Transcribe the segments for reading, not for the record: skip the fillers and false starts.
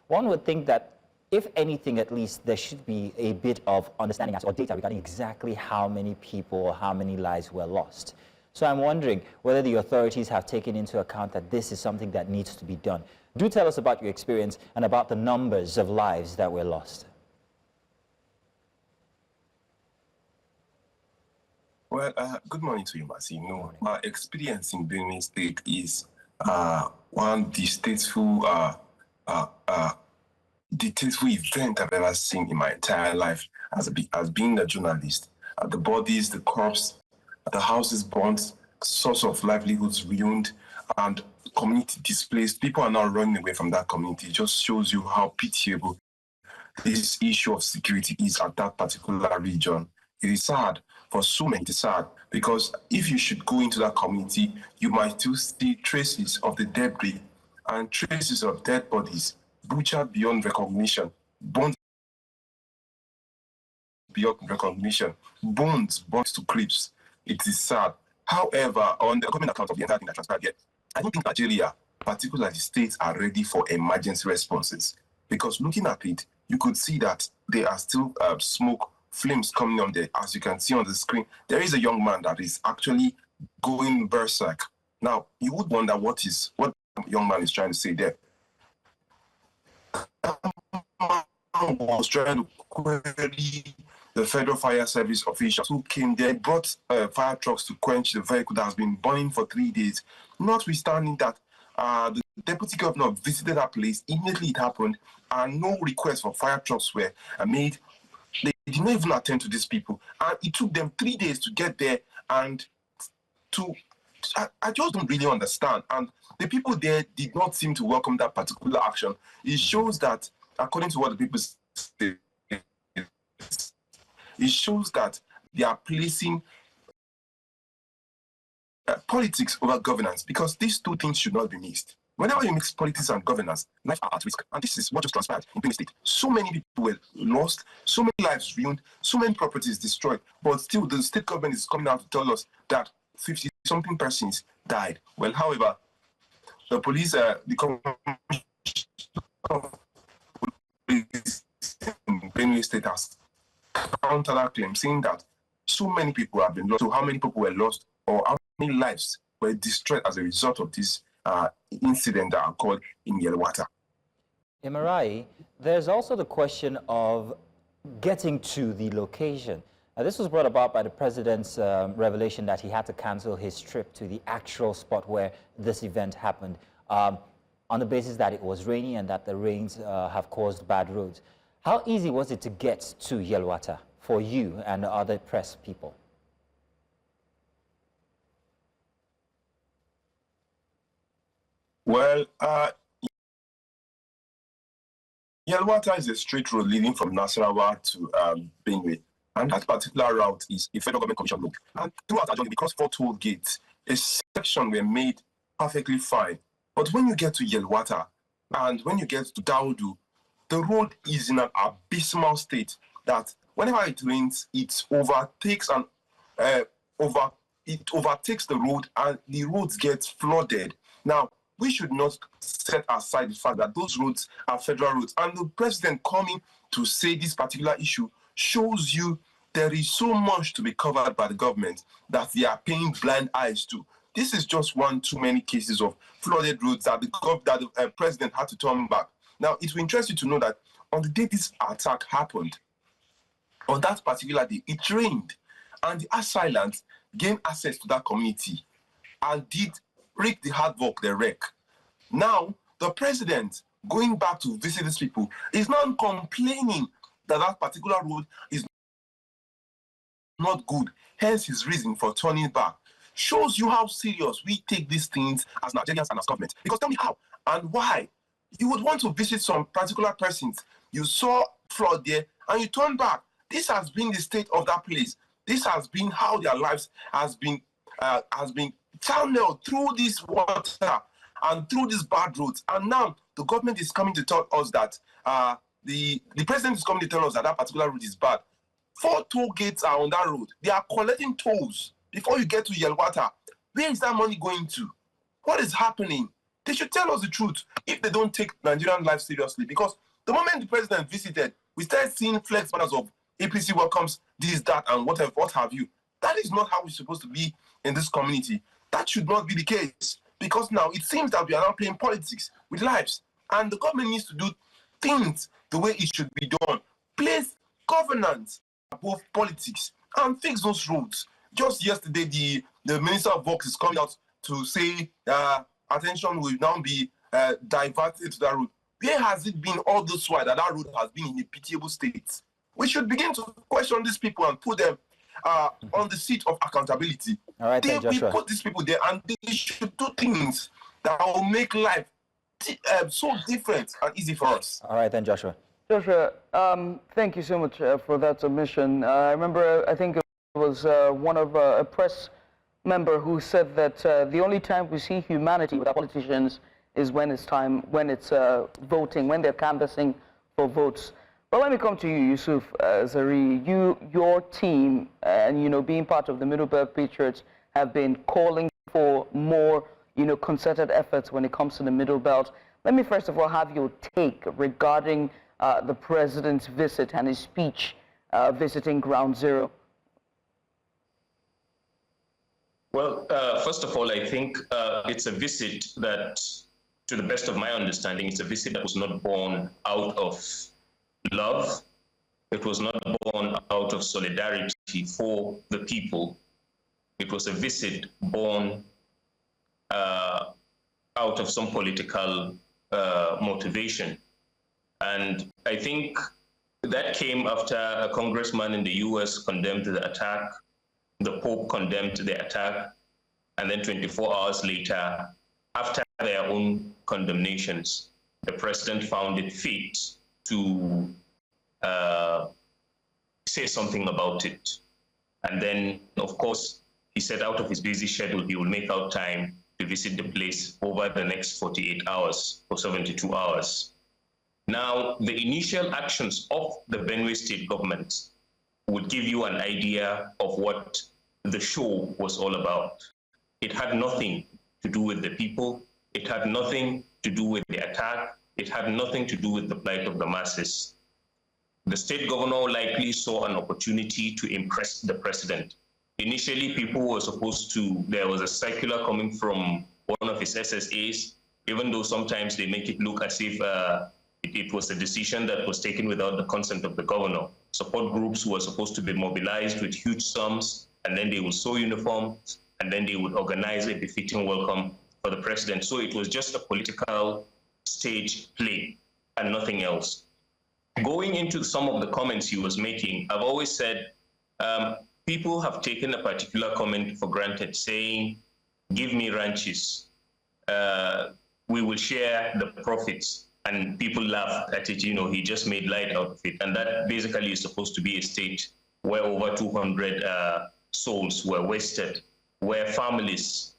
One would think that, if anything, at least there should be a bit of understanding or data regarding exactly how many people or how many lives were lost. So I'm wondering whether the authorities have taken into account that this is something that needs to be done. Do tell us about your experience and about the numbers of lives that were lost. Well, good morning to you, Mercy. No, my experience in Benue State is one of the stateful event I've ever seen in my entire life as being a journalist. The bodies, the corpse, the houses burnt, source of livelihoods ruined, and community displaced. People are now running away from that community. It just shows you how pitiable this issue of security is at that particular region. It is sad. For so many, it's sad because if you should go into that community, you might still see traces of the debris and traces of dead bodies, butchered beyond recognition, bones beyond recognition, bones burnt to crisp. It is sad. However, on the government account of the entire thing that transpired here, I don't think Nigeria, particularly states, are ready for emergency responses. Because looking at it, you could see that there are still smoke, flames coming on there. As you can see on the screen, there is a young man that is actually going berserk. Now, you would wonder what the young man is trying to say there. Was trying to query the Federal Fire Service officials who came there, brought fire trucks to quench the vehicle that has been burning for 3 days. Notwithstanding that, the deputy governor visited that place immediately it happened, and no requests for fire trucks were made. They did not even attend to these people, and it took them 3 days to get there. And I just don't really understand. And the people there did not seem to welcome that particular action. It shows that, according to what the people say, it shows that they are placing politics over governance, because these two things should not be mixed. Whenever you mix politics and governance, life are at risk. And this is what just transpired in Benue State. So many people were lost, so many lives ruined, so many properties destroyed. But still, the state government is coming out to tell us that 50-something persons died. Well, however, the police, the police in Benue State has countered that claim, saying that so many people have been lost. So how many people were lost, or how many lives were destroyed as a result of this incident that occurred in Yelwata? Imarai, there's also the question of getting to the location. This was brought about by the president's revelation that he had to cancel his trip to the actual spot where this event happened, on the basis that it was rainy and that the rains have caused bad roads. How easy was it to get to Yelwata for you and the other press people? Well, Yelwata is a straight road leading from Nasarawa to Benue. And that particular route is a federal government commission road. And throughout our journey, because 4 toll gates, a section were made perfectly fine. But when you get to Yelwata and when you get to Daudu, the road is in an abysmal state that whenever it rains, it overtakes the road, and the roads get flooded. Now, we should not set aside the fact that those roads are federal roads. And the president coming to say this particular issue shows you there is so much to be covered by the government that they are paying blind eyes to. This is just one too many cases of flooded roads that the president had to turn back. Now, it will interest you to know that on the day this attack happened, on that particular day, it rained, and the assailants gained access to that community and did wreak the havoc they wreak. Now, the president, going back to visit these people, is now complaining that that particular road is not good, hence his reason for turning back. Shows you how serious we take these things as Nigerians and as government. Because tell me how and why you would want to visit some particular persons. You saw flood there and you turn back. This has been the state of that place. This has been how their lives has been channeled through this water and through these bad roads. And now the government is coming to tell us that the president is coming to tell us that that particular road is bad. 4 toll gates are on that road. They are collecting tolls before you get to Yelwata. Where is that money going to? What is happening? They should tell us the truth if they don't take Nigerian life seriously. Because the moment the president visited, we started seeing flex banners of APC welcomes this, that, and whatever, what have you. That is not how we're supposed to be in this community. That should not be the case. Because now it seems that we are now playing politics with lives. And the government needs to do things the way it should be done. Place governance above politics and fix those roads. Just yesterday, the Minister of Works is coming out to say attention will now be diverted to that road. Where has it been all this while that road has been in a pitiable state? We should begin to question these people and put them on the seat of accountability. All right, then, Joshua. We put these people there and they should do things that will make life so different and easy for us. All right, then, Joshua. Joshua, thank you so much for that submission. I remember, I think it was one of a press member who said that the only time we see humanity with our politicians is when it's time, when it's voting, when they're canvassing for votes. But let me come to you, Yusuf Zarii. Your team, and being part of the Middle Belt Patriots, have been calling for more, concerted efforts when it comes to the Middle Belt. Let me first of all have your take regarding the president's visit and his speech visiting Ground Zero. Well, first of all, I think it's a visit that, to the best of my understanding, it's a visit that was not born out of love. It was not born out of solidarity for the people. It was a visit born out of some political motivation. And I think that came after a congressman in the US condemned the attack, the Pope condemned the attack, and then 24 hours later, after their own condemnations, the president found it fit to say something about it. And then, of course, he said out of his busy schedule, he will make out time to visit the place over the next 48 hours or 72 hours. Now, the initial actions of the Benue State government would give you an idea of what the show was all about. It had nothing to do with the people. It had nothing to do with the attack. It had nothing to do with the plight of the masses. The state governor likely saw an opportunity to impress the president. Initially, people were supposed to, there was a circular coming from one of his SSAs, even though sometimes they make it look as if it was a decision that was taken without the consent of the governor. Support groups were supposed to be mobilized with huge sums, and then they would sew uniforms, and then they would organize a befitting welcome for the president. So it was just a political stage play and nothing else. Going into some of the comments he was making, I've always said people have taken a particular comment for granted, saying, give me ranches, we will share the profits. And people laughed at it, he just made light out of it. And that basically is supposed to be a state where over 200 souls were wasted, where families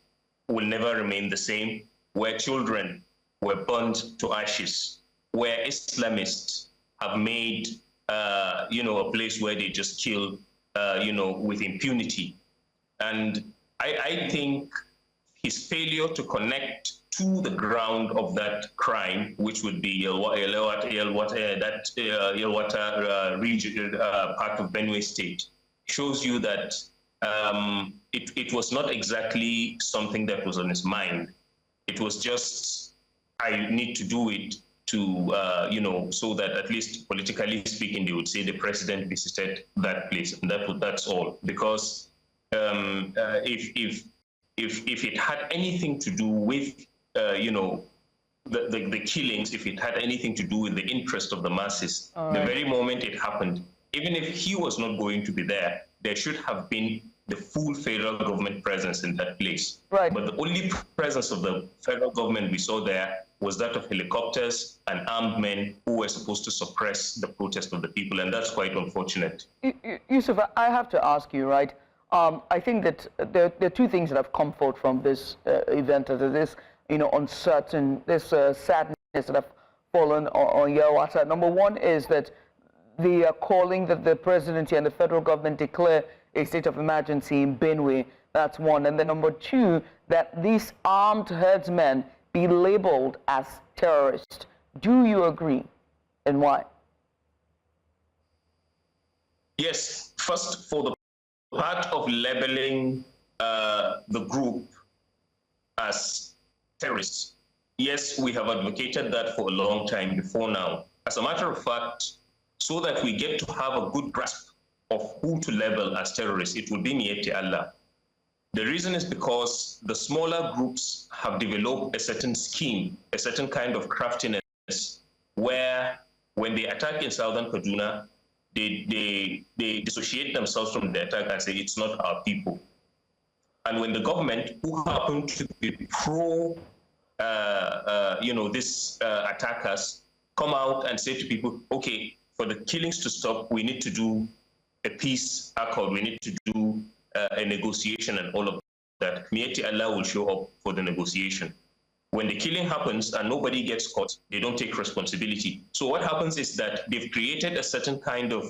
will never remain the same, where children were burned to ashes, where Islamists have made, a place where they just kill, with impunity. And I think his failure to connect to the ground of that crime, which would be Yelwata region, part of Benue State, shows you that it was not exactly something that was on his mind. It was just, I need to do it to, so that at least politically speaking, they would say the president visited that place, and that's all. Because if it had anything to do with the killings, if it had anything to do with the interest of the masses, the very moment it happened, even if he was not going to be there, there should have been the full federal government presence in that place. Right. But the only presence of the federal government we saw there was that of helicopters and armed men who were supposed to suppress the protest of the people, and that's quite unfortunate. Yusuf, I have to ask you, right? I think that there are two things that have come forth from this event. This, this sadness that have fallen on Yelwata. Number one is that the calling that the presidency and the federal government declare a state of emergency in Benue. That's one. And then number two, that these armed herdsmen be labeled as terrorists. Do you agree, and why? Yes, first, for the part of labeling the group as terrorists, yes, we have advocated that for a long time before now. As a matter of fact, so that we get to have a good grasp of who to label as terrorists, it will be Miyetti Allah. The reason is because the smaller groups have developed a certain scheme, a certain kind of craftiness, where when they attack in southern Kaduna, they dissociate themselves from the attack and say it's not our people. And when the government, who happen to be pro, these attackers, come out and say to people, okay, for the killings to stop, we need to do a peace accord, we need to do a negotiation and all of that, Miyetti Allah will show up for the negotiation. When the killing happens and nobody gets caught, they don't take responsibility. So what happens is that they've created a certain kind of,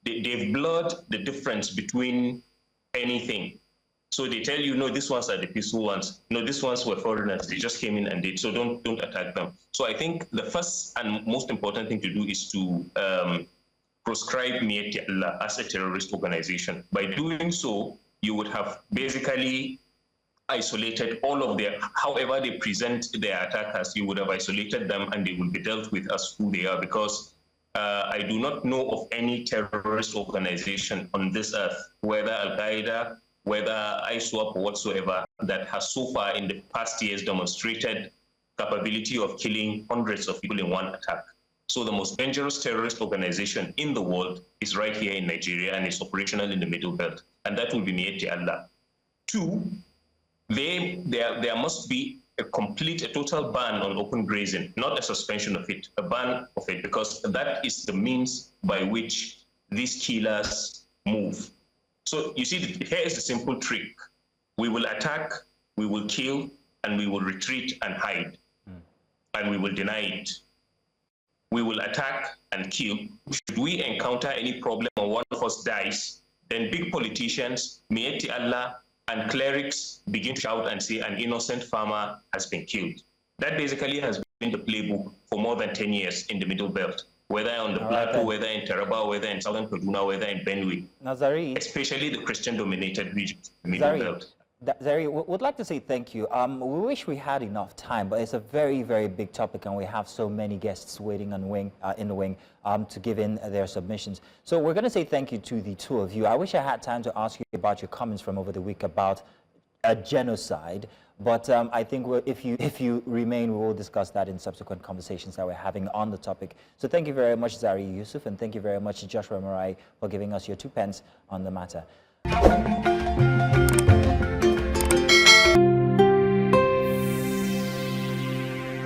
they've blurred the difference between anything. So they tell you, no, these ones are the peaceful ones. No, these ones were foreigners. They just came in and did. So don't attack them. So I think the first and most important thing to do is to proscribe Miyetti Allah as a terrorist organization. By doing so, you would have basically isolated all of their, however they present their attackers, you would have isolated them and they will be dealt with as who they are, because I do not know of any terrorist organization on this earth, whether Al-Qaeda, whether ISWAP or whatsoever, that has so far in the past years demonstrated capability of killing hundreds of people in one attack. So the most dangerous terrorist organization in the world is right here in Nigeria and is operational in the Middle Belt, and that will be Miyetti Allah. Two, there must be a total ban on open grazing, not a suspension of it, a ban of it, because that is the means by which these killers move. So you see, here is a simple trick. We will attack, we will kill, and we will retreat and hide, and we will deny it. We will attack and kill. Should we encounter any problem or one of us dies, then big politicians, Miyetti Allah, and clerics begin to shout and say an innocent farmer has been killed. That basically has been the playbook for more than 10 years in the Middle Belt, whether on the Plateau, whether in Taraba, whether in Southern Kaduna, whether in Benue, Nazari, especially the Christian-dominated regions, the Middle Belt. Zari, would like to say thank you. We wish we had enough time, but it's a very, very big topic, and we have so many guests waiting in the wing to give in their submissions. So we're going to say thank you to the two of you. I wish I had time to ask you about your comments from over the week about a genocide, but I think if you remain, we will discuss that in subsequent conversations that we're having on the topic. So thank you very much, Zari Yusuf, and thank you very much, Joshua Marai, for giving us your 2 pence on the matter.